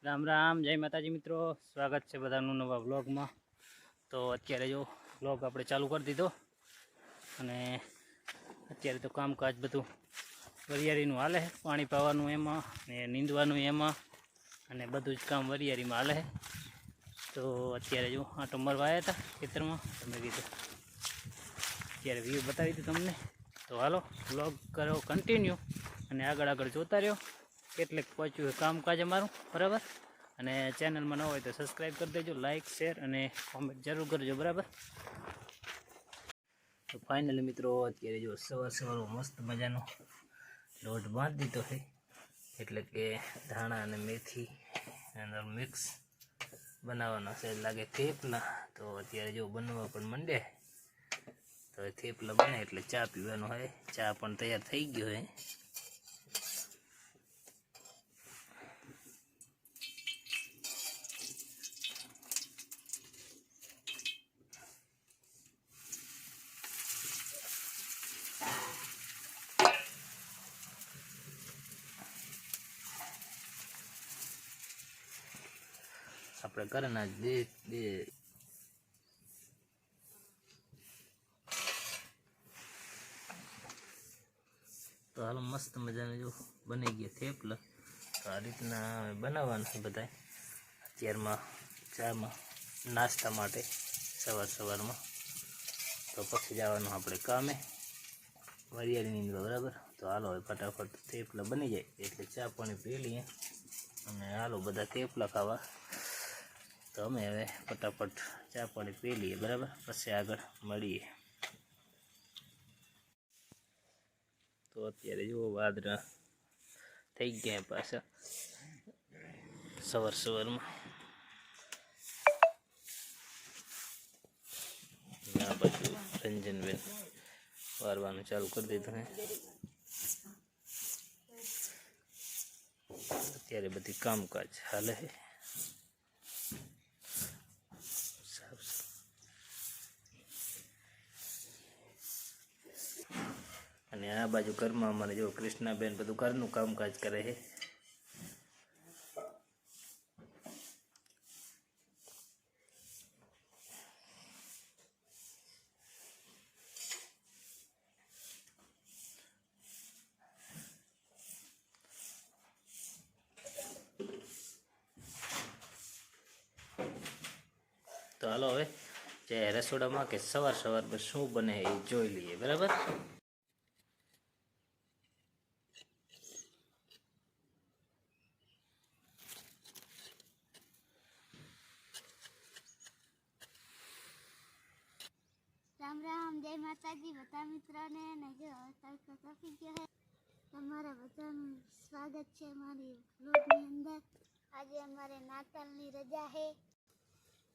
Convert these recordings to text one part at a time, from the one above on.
राम राम जय माताजी मित्रों, स्वागत है बधाનું નવા વ્લોગમાં। તો અત્યારે જો વ્લોગ આપણે ચાલુ કરી દીધો અને અત્યારે તો કામકાજ બધું વરિયાળીનું હાલે છે, પાણી પાવાનું એમાં ને નીંદવાનું એમાં અને બધું જ કામ વરિયાળીમાં હાલે છે। તો અત્યારે જો આંટો મારવા આવ્યા હતા ખેતરમાં, તમે કીધું અત્યારે વ્યૂ બતાવી દીધું તમને। તો હાલો વ્લોગ કરો કન્ટિન્યુ અને આગળ આગળ જોતા રહ્યો, કેટલેક પહોંચ્યું કામકાજ અમારું બરાબર। અને ચેનલમાં ન હોય તો સબસ્ક્રાઈબ કરી દેજો, લાઇક શેર અને કોમેન્ટ જરૂર કરજો બરાબર। તો ફાઇનલી મિત્રો અત્યારે જો સવારમાં મસ્ત મજાનો લોટ બાંધી દીધો છે, એટલે કે ધાણા અને મેથી એનો મિક્સ બનાવવાનો છે, લાગે થેપલા। તો અત્યારે જો બનવા પણ માંડે, તો થેપલા બને એટલે ચા પીવાનો હોય, ચા પણ તૈયાર થઈ ગયો છે। આપણે કરના બે તો હાલો મસ્ત મજાને જો બની ગયા થેપલા। તો આ રીતના બનાવવાનું છે બધા અત્યારમાં ચામાં નાસ્તા માટે સવારમાં। તો પછી જવાનું આપણે કામે વરિયાળીની બરાબર। તો હાલો હવે ફટાફટ થેપલા બની જાય એટલે ચા પાણી પી લઈએ અને હાલો બધા થેપલા ખાવા। તો અમે હવે ફટાફટ ચા પાણી પી લઈએ બરાબર, પછી આગળ મળીએ। તો અત્યારે જુઓ વાદળા થઈ ગયા પાછા સવારમાં। આ બાજુ રંજનબેન વારવાનું ચાલુ કરી દીધું છે, અત્યારે બધી કામકાજ હાલે છે। અને આ બાજુ ઘરમાં અમારે જો કૃષ્ણાબેન બધું ઘરનું કામકાજ કરે છે। તો હાલો હવે જે રસોડામાં કે સવારમાં શું બને એ જોઈ લઈએ બરાબર। राम राम जय माताजी बता मित्रों ने जो तड़को कपी गयो है, તમારા બધાનું સ્વાગત છે મારી વ્લોગની અંદર। આજે અમારે નાતાલની રજા છે,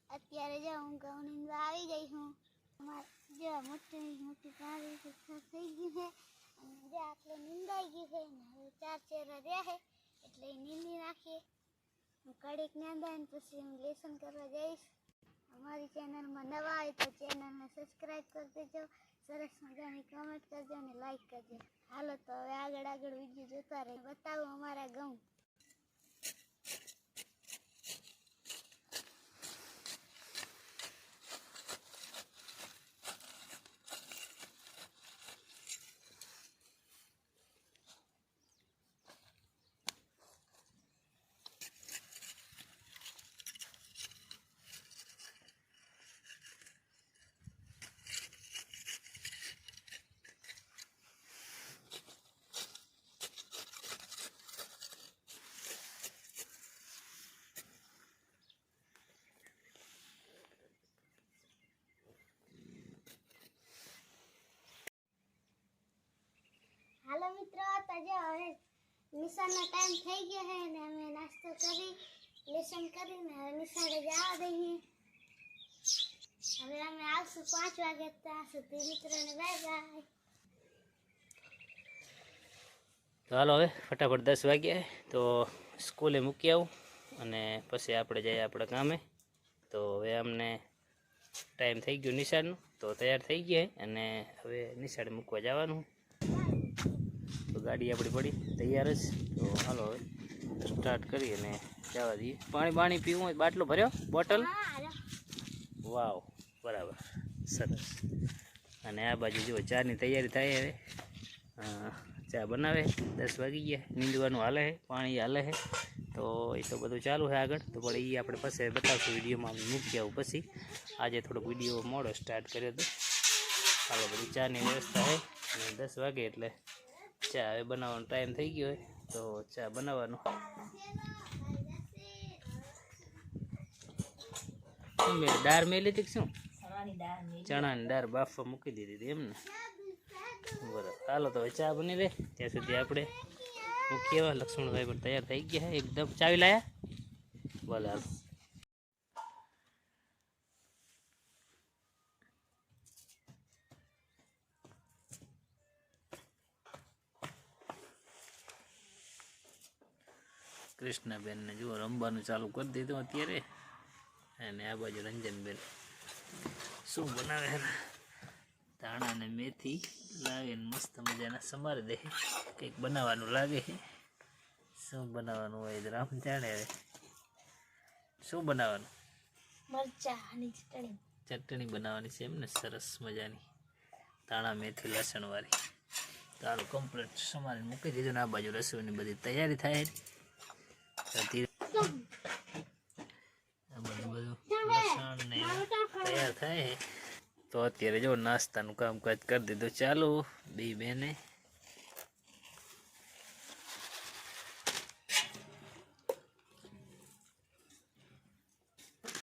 અત્યારે જો હું ઘઉં નીંદવા આવી ગઈ હું। અમારે જો મોટી પાણી થઈ ગઈ છે અને જે આટલે નીંદાઈ ગઈ છે ને હવે 4 ચેરા રહ્યા છે એટલે નીંદી નાખીએ। હું કડીક નીંદાઈને પછી હું લેસન કરવા જઈશ। हमारी चैनल में नवा है तो चैनल ने सब्सक्राइब कर देजो, सरस मजानी कमेंट करजो ने लाइक करजो। हालो तो हवे आगळ वीडियो जोता रहे, बताओ हमारा गाँव। हालो मित्रों तो जो हवे निशान टाइम થઈ ગયો है ने અમે નાસ્તો કરી લેસન કરીને હવે નિશાળે જવા દઈએ। હવે અમે આવશું 5 વાગે, ત્યાં સુધી મિત્રોને બાય બાય। તો હાલો હવે ફટાફટ 10 વાગ્યા તો સ્કૂલે મૂકી આવું અને પછી આપણે જઈએ આપણે કામે। તો હવે અમને ટાઈમ થઈ ગયો નિશાળનો, તો તૈયાર થઈ ગયા અને હવે નિશાળે મૂકવા જવાનું। તો ગાડી આપણી પડી તૈયાર જ, તો હાલો હવે સ્ટાર્ટ કરી અને જવા દઈએ. પાણી પીવું હોય બાટલો ભર્યો બોટલ? હા હાલો. વાવ, બરાબર, સરસ. અને આ બાજુ જુઓ ચાની તૈયારી થાય હવે. ચા બનાવે, 10 વાગી ગયા, નીંદવાનું હાલે છે, પાણી હાલે છે, તો એ તો બધું ચાલુ છે આગળ. તો પણ એ આપણે પછી બતાવશું વિડીયોમાં, મૂકી આવું પછી. આજે થોડોક વિડીયો મોડો સ્ટાર્ટ કર્યો હતો. હાલો, બધી ચાની વ્યવસ્થા છે અને 10 વાગે એટલે ચા હવે બનાવવાનો ટાઈમ થઈ ગયો હોય તો ચા બનાવવાનો. શું મેં દાળ મેલી હતી કે શું? ચણાની દાળ બાફવા મૂકી દીધી હતી એમને? બરાબર. હાલો તો હવે ચા બની રહે ત્યાં સુધી આપણે મૂકીએ. લક્ષ્મણભાઈ પણ તૈયાર થઈ ગયા છે એકદમ. ચાવી લાયા? ભલે હાલો. કૃષ્ણાબેનને જુઓ રમવાનું ચાલુ કરી દીધું અત્યારે. અને આ બાજુ રંજનબેન શું બનાવે છે? ધાણા અને મેથી લાવીને મસ્ત મજાના સમારી દે. કંઈક બનાવવાનું લાગે છે. શું બનાવવાનું હોય તો રામ જાણે. હવે શું બનાવવાનું? મરચાની ચટણી બનાવવાની છે એમને? સરસ મજાની ધાણા મેથી લસણવાળી. ચાલો કમ્પ્લીટ સમારીને મૂકી દીધું ને આ બાજુ રસોઈની બધી તૈયારી થાય. બધું લસણ ને તૈયાર થાય. તો અત્યારે જો નાસ્તાનું કામકાજ કરી દીધું ચાલુ બે બેને.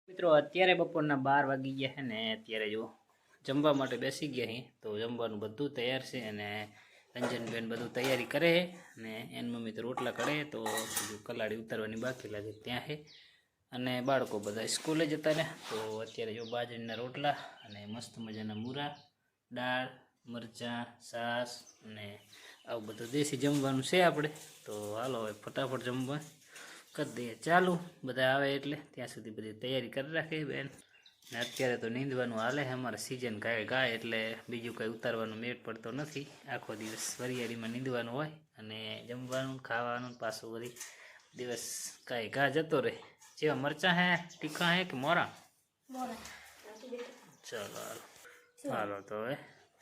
મિત્રો અત્યારે બપોરના 12 વાગી ગયા છે ને અત્યારે જો જમવા માટે બેસી ગયા છે. તો જમવાનું બધું તૈયાર છે અને રંજનબેન બધું તૈયારી કરે છે અને એની મમ્મી તો રોટલા કરે. તો બીજું કલાડી ઉતારવાની બાકી લાગે ત્યાં છે. અને બાળકો બધા સ્કૂલે જતા ને. તો અત્યારે જો બાજરીના રોટલા અને મસ્ત મજાના મૂરા, દાળ, મરચાં, છાશ અને આવું બધું દેશી જમવાનું છે આપણે. તો હાલો હવે ફટાફટ જમવા કરી દઈએ ચાલુ. બધા આવે એટલે ત્યાં સુધી બધી તૈયારી કરી રાખે બેન. ને અત્યારે તો નીંદવાનું હાલે છે અમારે. સિઝન ગાય એટલે બીજું કંઈ ઉતારવાનું મેળ પડતો નથી. આખો દિવસ વરિયાળીમાં નીંદવાનું હોય અને જમવાનું ખાવાનું પાછું વળી દિવસ કાંઈ ઘા જતો રહે. જેવા મરચાં હે તીખા હે કે મોરા? ચલો હાલો. હાલો તો હવે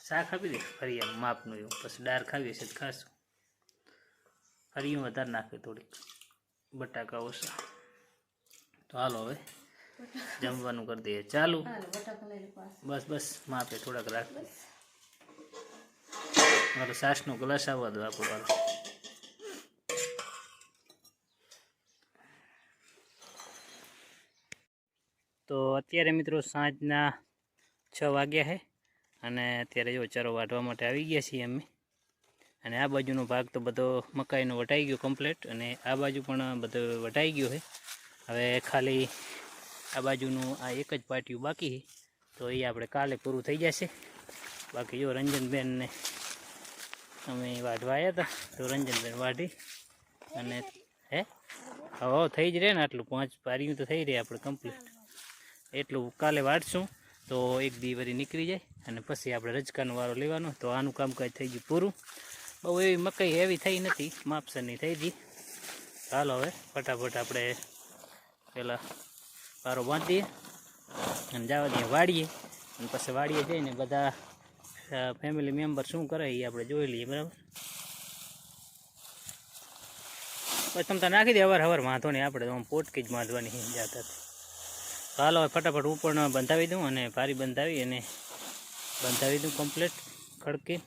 શાક આપી દે ફરિયામાં માપનું એવું. પછી દાળ ખાવી હશે તો ખાશું. ફરિયું વધારે નાખે થોડીક, બટાકા ઓછા. તો હાલો હવે જમવાનું કરી દઈએ ચાલુ. બસ માપે થોડાક રાખ. મારો છાશનો ગ્લાસ આવવા દો આપણો. હાલો તો અત્યારે મિત્રો સાંજના 6 વાગ્યા છે અને અત્યારે જો ચારો વાઢવા માટે આવી ગયા છીએ અમે. અને આ બાજુનો ભાગ તો બધો મકાઈનો વટાઈ ગયો કમ્પ્લીટ અને આ બાજુ પણ બધો વટાઈ ગયો છે. હવે ખાલી આ બાજુનું આ એક જ પાટિયું બાકી છે. તો એ આપણે કાલે પૂરું થઈ જશે. બાકી જો રંજનબેનને અમે વાઢવા આવ્યા હતા તો રંજનબેન વાઢી અને હવે થઈ જ રહે ને આટલું 5 પારીયું તો થઈ રહે આપણે કમ્પ્લીટ. એટલું કાલે વાઢશું તો એક દી વરી નીકળી જાય અને પછી આપણે રજકાનો વારો લેવાનો. તો આનું કામકાજ થઈ ગયું પૂરું. બહુ એવી મકાઈ હેવી થઈ નથી, માપસરની થઈ ગઈ. ચાલો હવે ફટાફટ આપણે પહેલાં વારો બાંધીએ અને જવા દઈએ વાડીએ. અને પછી વાડીએ જઈને બધા ફેમિલી મેમ્બર શું કરે એ આપણે જોઈ લઈએ. બરાબર? પછી તમે તો નાખી દે હવાર વાંધો નહીં. આપણે તો પોટકી જ બાંધવાની જાતા. ચાલો હવે ફટાફટ હું પણ બંધાવી દઉં અને ભારી બંધાવી અને બંધાવી દઉં કમ્પ્લીટ ખડકી.